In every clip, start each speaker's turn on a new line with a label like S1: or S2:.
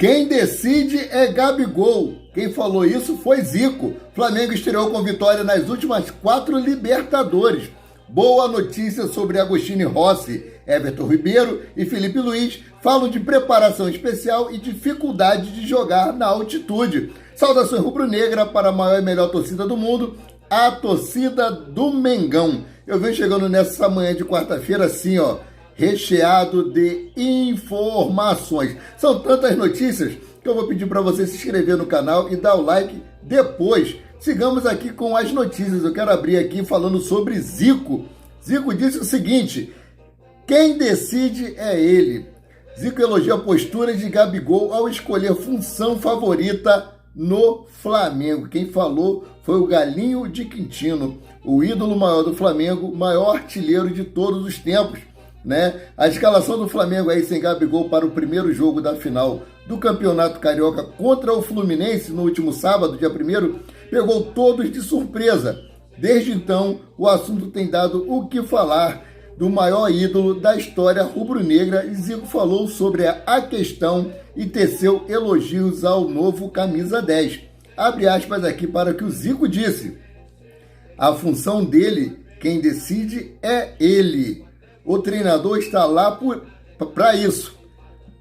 S1: Quem decide é Gabigol. Quem falou isso foi Zico. Flamengo estreou com vitória nas últimas 4 Libertadores. Boa notícia sobre Agostinho Rossi. Everton Ribeiro e Felipe Luiz falam de preparação especial e dificuldade de jogar na altitude. Saudações rubro-negra para a maior e melhor torcida do mundo, a torcida do Mengão. Eu venho chegando nessa manhã de quarta-feira assim, ó, recheado de informações. São tantas notícias que eu vou pedir para você se inscrever no canal e dar o like depois. Sigamos aqui com as notícias. Eu quero abrir aqui falando sobre Zico. Zico disse o seguinte: quem decide é ele. Zico elogia a postura de Gabigol ao escolher função favorita no Flamengo. Quem falou foi o Galinho de Quintino, o ídolo maior do Flamengo, maior artilheiro de todos os tempos, né? A escalação do Flamengo aí sem Gabigol para o primeiro jogo da final do Campeonato Carioca contra o Fluminense no último sábado, dia 1º, pegou todos de surpresa. Desde então, o assunto tem dado o que falar do maior ídolo da história rubro-negra, e Zico falou sobre a questão e teceu elogios ao novo camisa 10. Abre aspas aqui para o que o Zico disse: a função dele, quem decide é ele. O treinador está lá para isso.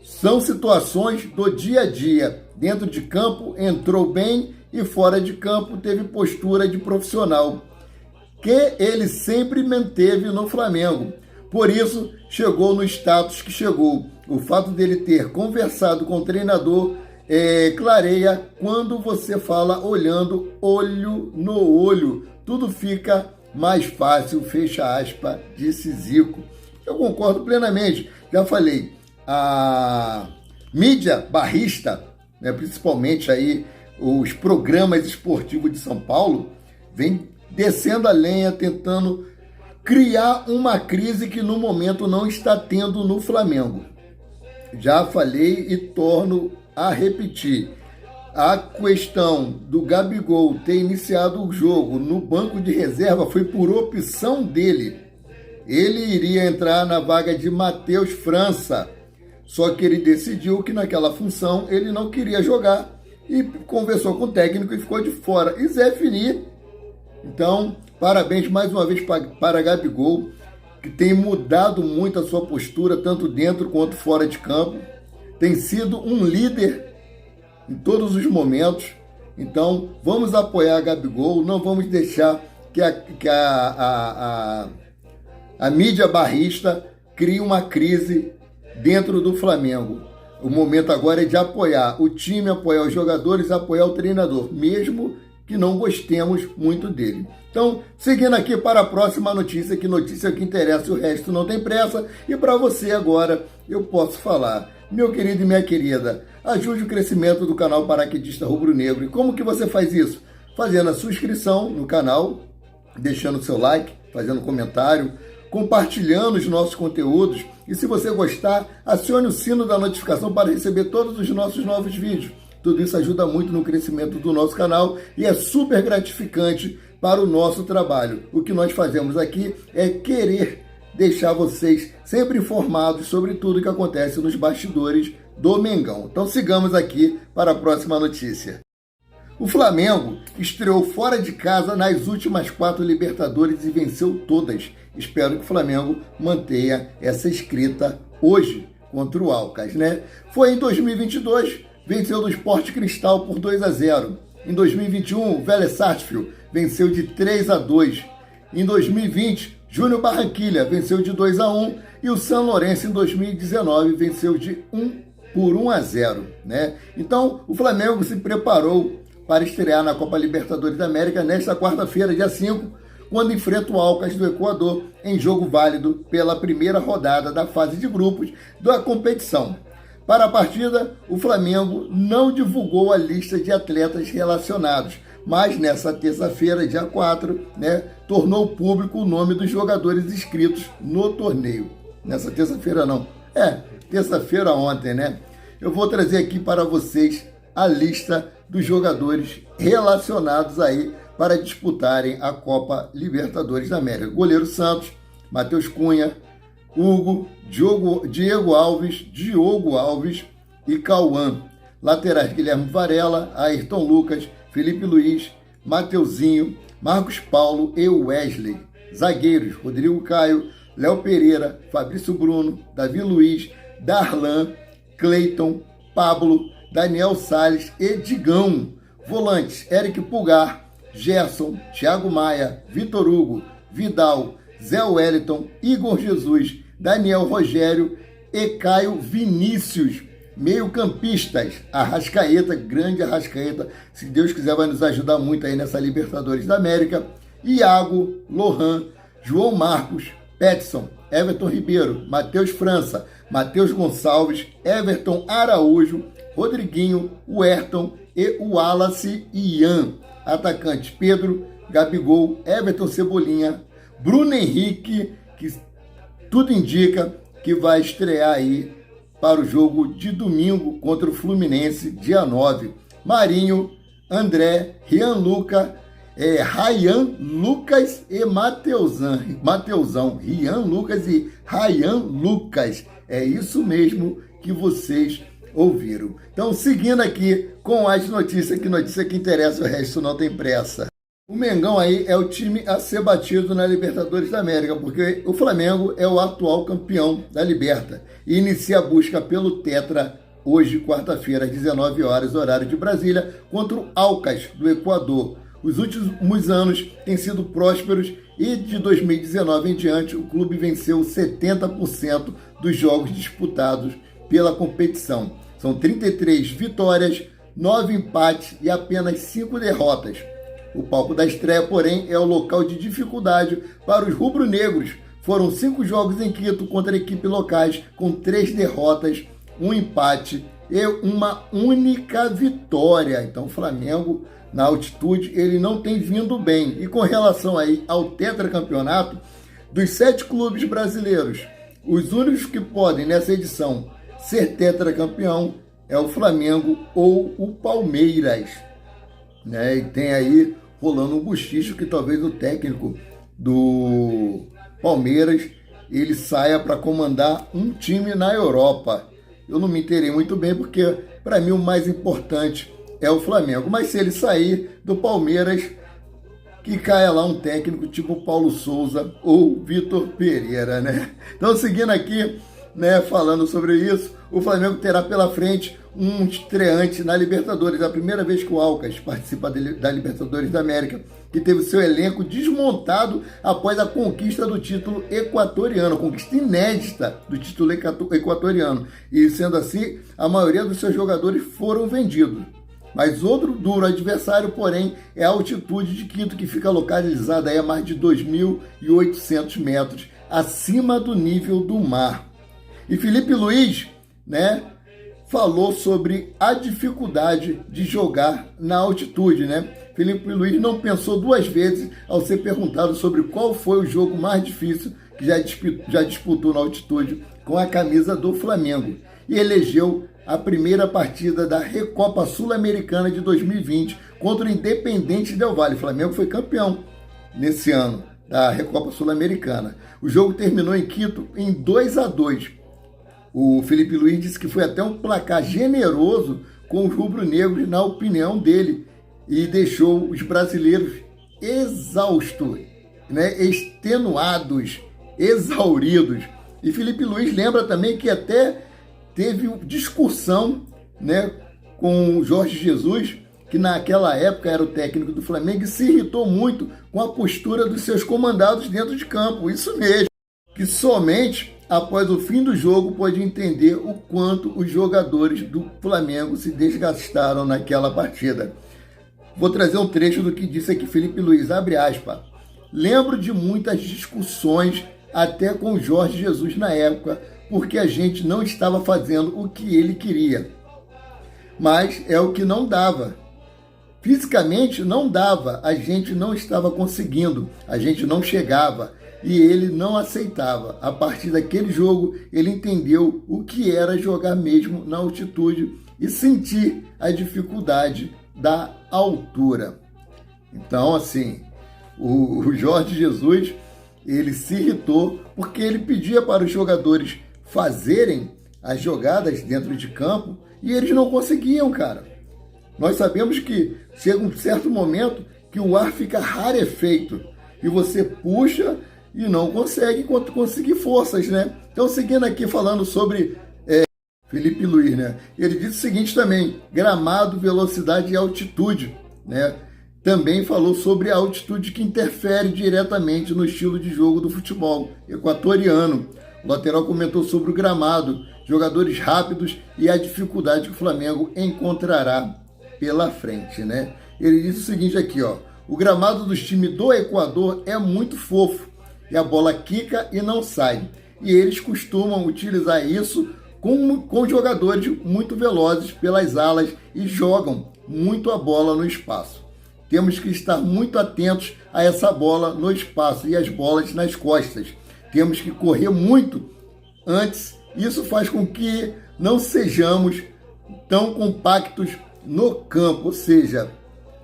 S1: São situações do dia a dia. Dentro de campo entrou bem e fora de campo teve postura de profissional, que ele sempre manteve no Flamengo. Por isso, chegou no status que chegou. O fato dele ter conversado com o treinador clareia quando você fala olhando olho no olho. Tudo fica mais fácil, fecha aspas, disse Zico. Eu concordo plenamente. Já falei, a mídia barrista, né, principalmente aí os programas esportivos de São Paulo, vem descendo a lenha, tentando criar uma crise que no momento não está tendo no Flamengo. Já falei e torno a repetir. A questão do Gabigol ter iniciado o jogo no banco de reserva foi por opção dele. Ele iria entrar na vaga de Matheus França, só que ele decidiu que naquela função ele não queria jogar e conversou com o técnico e ficou de fora. E Zé Fini. Então, parabéns mais uma vez para Gabigol, que tem mudado muito a sua postura, tanto dentro quanto fora de campo. Tem sido um líder em todos os momentos. Então, vamos apoiar Gabigol, não vamos deixar que a mídia barrista crie uma crise dentro do Flamengo. O momento agora é de apoiar o time, apoiar os jogadores, apoiar o treinador, mesmo que não gostemos muito dele. Então, seguindo aqui para a próxima notícia, que notícia que interessa, o resto não tem pressa. E para você agora, eu posso falar. Meu querido e minha querida, ajude o crescimento do canal Paraquedista Rubro-Negro. E como que você faz isso? Fazendo a sua inscrição no canal, deixando o seu like, fazendo comentário, compartilhando os nossos conteúdos. E se você gostar, acione o sino da notificação para receber todos os nossos novos vídeos. Tudo isso ajuda muito no crescimento do nosso canal e é super gratificante para o nosso trabalho. O que nós fazemos aqui é querer deixar vocês sempre informados sobre tudo que acontece nos bastidores do Mengão. Então sigamos aqui para a próxima notícia. O Flamengo estreou fora de casa nas últimas 4 Libertadores e venceu todas. Espero que o Flamengo mantenha essa escrita hoje contra o Alcas, né? Foi em 2022, venceu do Sport Cristal por 2-0. Em 2021, o Vélez Sarsfield venceu de 3-2. Em 2020, Júnior Barranquilla venceu de 2-1 e o São Lourenço em 2019 venceu de 1-0, né? Então, o Flamengo se preparou para estrear na Copa Libertadores da América nesta quarta-feira, dia 5, quando enfrenta o Alcas do Equador em jogo válido pela primeira rodada da fase de grupos da competição. Para a partida, o Flamengo não divulgou a lista de atletas relacionados, mas nessa terça-feira, dia 4, né, tornou público o nome dos jogadores inscritos no torneio. Nessa terça-feira não. Terça-feira ontem, né? Eu vou trazer aqui para vocês a lista dos jogadores relacionados aí para disputarem a Copa Libertadores da América. Goleiro Santos, Matheus Cunha, Hugo, Diogo Alves, Diogo Alves e Cauã. Laterais: Guilherme Varela, Ayrton Lucas, Felipe Luiz, Mateuzinho, Marcos Paulo e Wesley. Zagueiros: Rodrigo Caio, Léo Pereira, Fabrício Bruno, Davi Luiz, Darlan, Cleiton, Pablo, Daniel Salles e Digão. Volantes: Eric Pulgar, Gerson, Thiago Maia, Vitor Hugo, Vidal, Zé Wellington, Igor Jesus, Daniel Rogério e Caio Vinícius. Meio-campistas: Arrascaeta, grande Arrascaeta, se Deus quiser vai nos ajudar muito aí nessa Libertadores da América. Iago, Lohan, João Marcos, Petson, Everton Ribeiro, Matheus França, Matheus Gonçalves, Everton Araújo, Rodriguinho, Huerton e Wallace Ian. Atacantes: Pedro, Gabigol, Everton Cebolinha, Bruno Henrique, que tudo indica que vai estrear aí para o jogo de domingo contra o Fluminense, dia 9. Marinho, André, Rian Lucas e Mateuzão. Rian Lucas e Ryan Lucas. É isso mesmo que vocês ouviram. Então, seguindo aqui com as notícias, que notícia que interessa, o resto não tem pressa. O Mengão aí é o time a ser batido na Libertadores da América, porque o Flamengo é o atual campeão da Liberta e inicia a busca pelo Tetra hoje, quarta-feira, às 19 horas, horário de Brasília, contra o Alcas, do Equador. Os últimos anos têm sido prósperos e de 2019 em diante o clube venceu 70% dos jogos disputados pela competição. São 33 vitórias, 9 empates e apenas 5 derrotas. O palco da estreia, porém, é o local de dificuldade para os rubro-negros. Foram 5 jogos em Quito contra equipes locais, com 3 derrotas, 1 empate e uma única vitória. Então, o Flamengo, na altitude, ele não tem vindo bem. E com relação aí ao tetracampeonato, dos 7 clubes brasileiros, os únicos que podem, nessa edição, ser tetracampeão é o Flamengo ou o Palmeiras. Né? E tem aí rolando um bochicho que talvez o técnico do Palmeiras ele saia para comandar um time na Europa. Eu não me inteirei muito bem porque para mim o mais importante é o Flamengo. Mas se ele sair do Palmeiras, que caia lá um técnico tipo Paulo Souza ou Vitor Pereira, né? Então, seguindo aqui, né, falando sobre isso, o Flamengo terá pela frente um estreante na Libertadores, a primeira vez que o Alcas participa da Libertadores da América, que teve seu elenco desmontado após a conquista do título equatoriano, conquista inédita do título equatoriano, e sendo assim, a maioria dos seus jogadores foram vendidos. Mas outro duro adversário, porém, é a altitude de Quito, que fica localizada aí a mais de 2.800 metros acima do nível do mar. E Felipe Luiz, né, falou sobre a dificuldade de jogar na altitude, né? Felipe Luiz não pensou 2 vezes ao ser perguntado sobre qual foi o jogo mais difícil que já disputou na altitude com a camisa do Flamengo. E elegeu a primeira partida da Recopa Sul-Americana de 2020 contra o Independente Del Valle. O Flamengo foi campeão nesse ano da Recopa Sul-Americana. O jogo terminou em Quito em 2-2. O Felipe Luiz disse que foi até um placar generoso com os rubro-negros, na opinião dele, e deixou os brasileiros exaustos, né, extenuados, exauridos. E Felipe Luiz lembra também que até teve discussão, né, com o Jorge Jesus, que naquela época era o técnico do Flamengo, e se irritou muito com a postura dos seus comandados dentro de campo. Isso mesmo, que somente após o fim do jogo pode entender o quanto os jogadores do Flamengo se desgastaram naquela partida. Vou trazer um trecho do que disse aqui Felipe Luiz, abre aspas. Lembro de muitas discussões até com o Jorge Jesus na época, porque a gente não estava fazendo o que ele queria. Mas é o que não dava. Fisicamente não dava, a gente não estava conseguindo, a gente não chegava. E ele não aceitava. A partir daquele jogo, ele entendeu o que era jogar mesmo na altitude e sentir a dificuldade da altura. Então, assim, o Jorge Jesus, ele se irritou porque ele pedia para os jogadores fazerem as jogadas dentro de campo E eles não conseguiam, cara. Nós sabemos que chega um certo momento que o ar fica rarefeito e você puxa e não consegue conseguir forças, né? Então, seguindo aqui falando sobre Felipe Luiz, né? Ele disse o seguinte também: gramado, velocidade e altitude, né? Também falou sobre a altitude que interfere diretamente no estilo de jogo do futebol equatoriano. O lateral comentou sobre o gramado, jogadores rápidos e a dificuldade que o Flamengo encontrará pela frente, né? Ele disse o seguinte aqui, ó: o gramado dos times do Equador é muito fofo e a bola quica e não sai. E eles costumam utilizar isso com jogadores muito velozes pelas alas e jogam muito a bola no espaço. Temos que estar muito atentos a essa bola no espaço e as bolas nas costas. Temos que correr muito antes. Isso faz com que não sejamos tão compactos no campo, ou seja,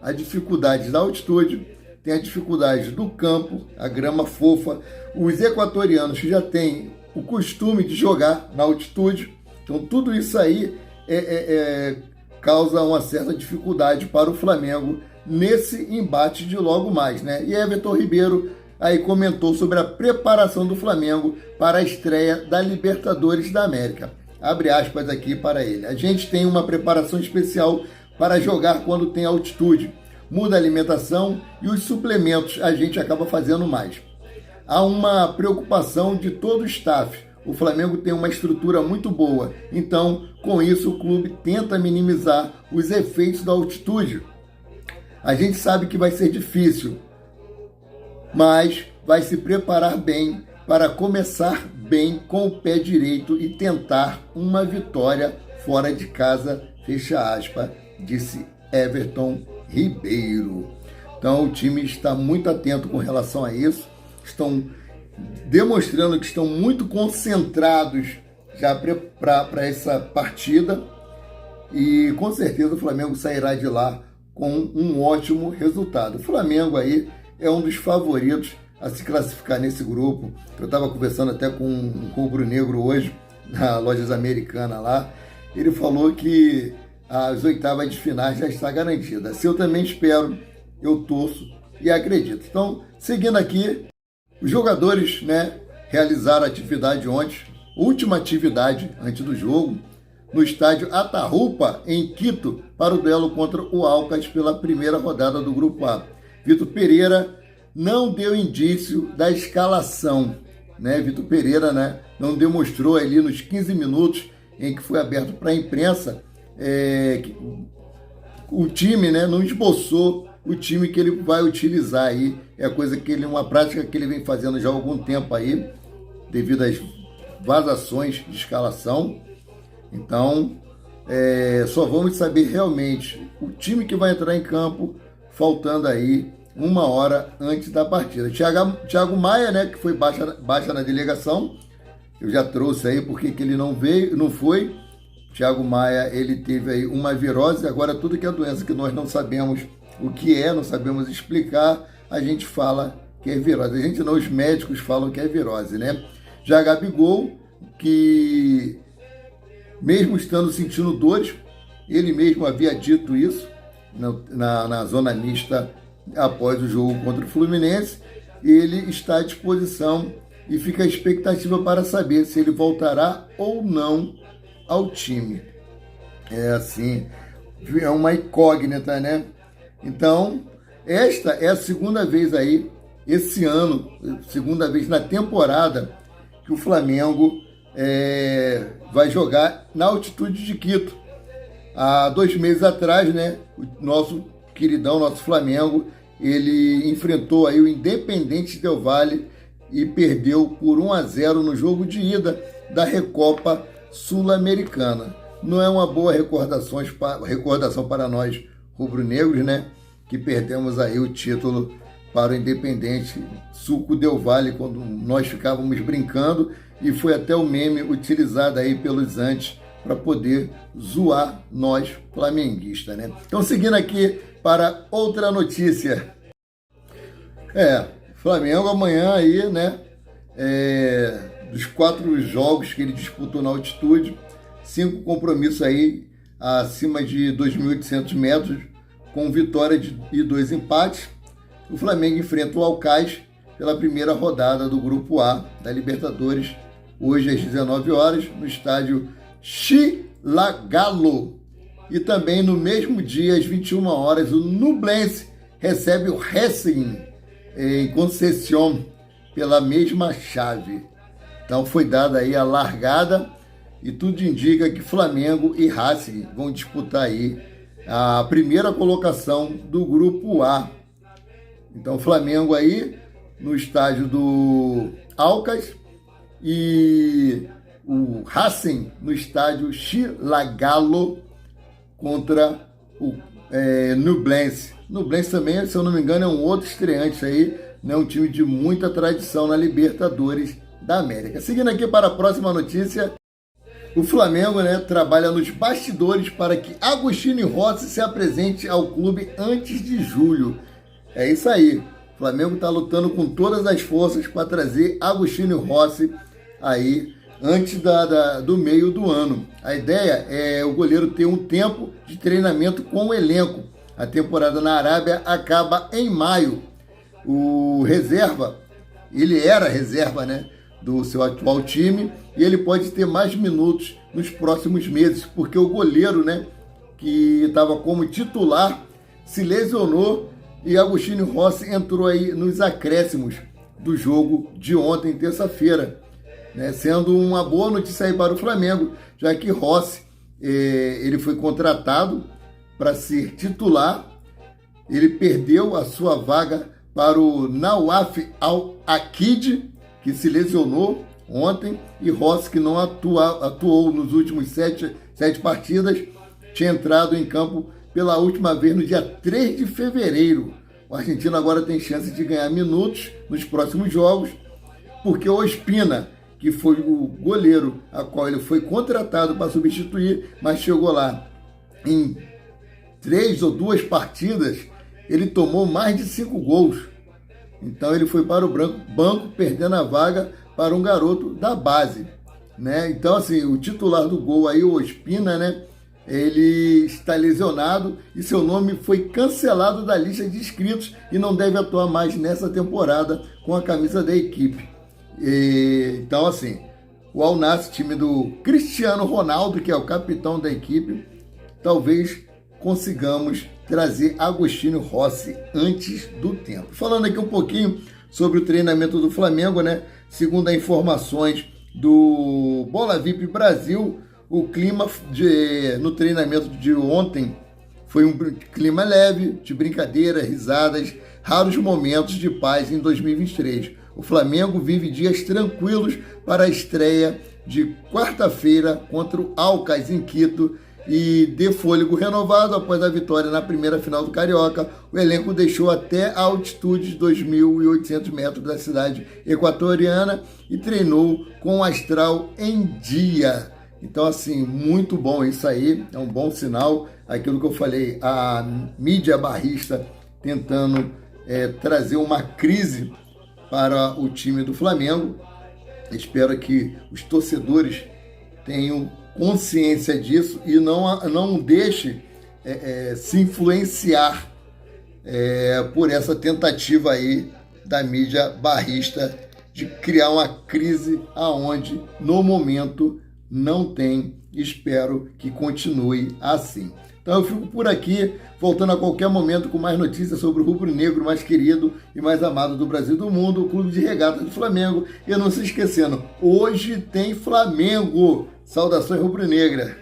S1: a dificuldade da altitude, tem a dificuldade do campo, a grama fofa. Os equatorianos que já têm o costume de jogar na altitude, então tudo isso aí causa uma certa dificuldade para o Flamengo nesse embate de logo mais, né? E Everton Ribeiro aí comentou sobre a preparação do Flamengo para a estreia da Libertadores da América. Abre aspas aqui para ele: a gente tem uma preparação especial para jogar quando tem altitude. Muda a alimentação e os suplementos a gente acaba fazendo mais. Há uma preocupação de todo o staff. O Flamengo tem uma estrutura muito boa, então com isso o clube tenta minimizar os efeitos da altitude. A gente sabe que vai ser difícil, mas vai se preparar bem para começar bem com o pé direito e tentar uma vitória fora de casa, fecha aspas, disse Everton Ribeiro. Então o time está muito atento com relação a isso, estão demonstrando que estão muito concentrados já para essa partida e com certeza o Flamengo sairá de lá com um ótimo resultado. O Flamengo aí é um dos favoritos a se classificar nesse grupo. Eu estava conversando até com um rubro-negro hoje, na Lojas Americana lá. Ele falou que as oitavas de finais já está garantida. Se eu também espero, eu torço e acredito. Então, seguindo aqui, os jogadores, né, realizaram a atividade ontem, última atividade antes do jogo, no estádio Atahualpa, em Quito, para o duelo contra o Alcas pela primeira rodada do Grupo A. Vitor Pereira não deu indício da escalação, né? Vitor Pereira, né, não demonstrou ali nos 15 minutos em que foi aberto para a imprensa, o time, né, não esboçou o time que ele vai utilizar aí. É uma prática que ele vem fazendo já há algum tempo aí, devido às vazações de escalação. Então, só vamos saber realmente o time que vai entrar em campo faltando aí uma hora antes da partida. Thiago Maia, né, que foi baixa na delegação, eu já trouxe aí porque que ele não foi. Thiago Maia, ele teve aí uma virose, agora tudo que é doença que nós não sabemos o que é, não sabemos explicar, a gente fala que é virose. A gente não, os médicos falam que é virose, né? Já Gabigol, que mesmo estando sentindo dores, ele mesmo havia dito isso na zona mista após o jogo contra o Fluminense, ele está à disposição e fica a expectativa para saber se ele voltará ou não ao time. É uma incógnita, né? Então, esta é a segunda vez aí, esse ano, segunda vez na temporada, que o Flamengo vai jogar na altitude de Quito. Há 2 meses atrás, né, o nosso queridão, nosso Flamengo, ele enfrentou aí o Independente Del Valle e perdeu por 1-0 no jogo de ida da Recopa Sul-Americana. Não é uma boa recordação para nós rubro-negros, né, que perdemos aí o título para o Independente Suco Del Valle, quando nós ficávamos brincando, e foi até o meme utilizado aí pelos antes para poder zoar nós flamenguistas, né? Então, seguindo aqui para outra notícia. Flamengo amanhã aí, né? Dos 4 jogos que ele disputou na altitude, 5 compromissos aí acima de 2.800 metros, com vitória e 2 empates. O Flamengo enfrenta o Aucas pela primeira rodada do Grupo A da Libertadores, hoje às 19 horas, no estádio Chilagalo. E também no mesmo dia, às 21 horas, o Nublense recebe o Racing em Conceição pela mesma chave. Então foi dada aí a largada e tudo indica que Flamengo e Racing vão disputar aí a primeira colocação do Grupo A. Então Flamengo aí no estádio do Aucas e o Racing no estádio Chilagalo contra o Nublense. Nublense também, se eu não me engano, é um outro estreante aí, né? Um time de muita tradição na Libertadores da América. Seguindo aqui para a próxima notícia, o Flamengo, né, trabalha nos bastidores para que Agostinho Rossi se apresente ao clube antes de julho. É isso aí. O Flamengo está lutando com todas as forças para trazer Agostinho Rossi aí antes do meio do ano. A ideia é o goleiro ter um tempo de treinamento com o elenco. A temporada na Arábia acaba em maio. O reserva, ele era reserva, né, do seu atual time, e ele pode ter mais minutos nos próximos meses, porque o goleiro, né, que estava como titular, se lesionou e Agostinho Rossi entrou aí nos acréscimos do jogo de ontem, terça-feira, né, sendo uma boa notícia aí para o Flamengo, já que Rossi ele foi contratado para ser titular, ele perdeu a sua vaga para o Nawaf Al-Akid, que se lesionou ontem, e Rossi, que não atuou nos últimos sete partidas, tinha entrado em campo pela última vez no dia 3 de fevereiro. O argentino agora tem chance de ganhar minutos nos próximos jogos, porque o Ospina, que foi o goleiro a qual ele foi contratado para substituir, mas chegou lá em 3 ou 2 partidas, ele tomou mais de 5 gols. Então ele foi para o banco, perdendo a vaga para um garoto da base, né? Então, assim, o titular do gol aí, o Ospina, né, ele está lesionado e seu nome foi cancelado da lista de inscritos e não deve atuar mais nessa temporada com a camisa da equipe. Então, assim, o Al Nassr, time do Cristiano Ronaldo, que é o capitão da equipe, talvez consigamos trazer Agostinho Rossi antes do tempo. Falando aqui um pouquinho sobre o treinamento do Flamengo, né? Segundo as informações do Bola VIP Brasil, o clima no treinamento de ontem foi um clima leve, de brincadeira, risadas, raros momentos de paz em 2023. O Flamengo vive dias tranquilos para a estreia de quarta-feira contra o Aucas em Quito, e de fôlego renovado após a vitória na primeira final do Carioca. O elenco deixou até a altitude de 2.800 metros da cidade equatoriana e treinou com o astral em dia. Então, assim, muito bom isso aí, é um bom sinal. Aquilo que eu falei, a mídia barrista tentando trazer uma crise para o time do Flamengo. Espero que os torcedores tenham consciência disso e não deixe se influenciar por essa tentativa aí da mídia barrista de criar uma crise aonde no momento não tem. Espero que continue assim. Então eu fico por aqui, voltando a qualquer momento com mais notícias sobre o rubro-negro mais querido e mais amado do Brasil e do mundo, o Clube de Regatas do Flamengo. E não se esquecendo, hoje tem Flamengo. Saudações rubro-negra.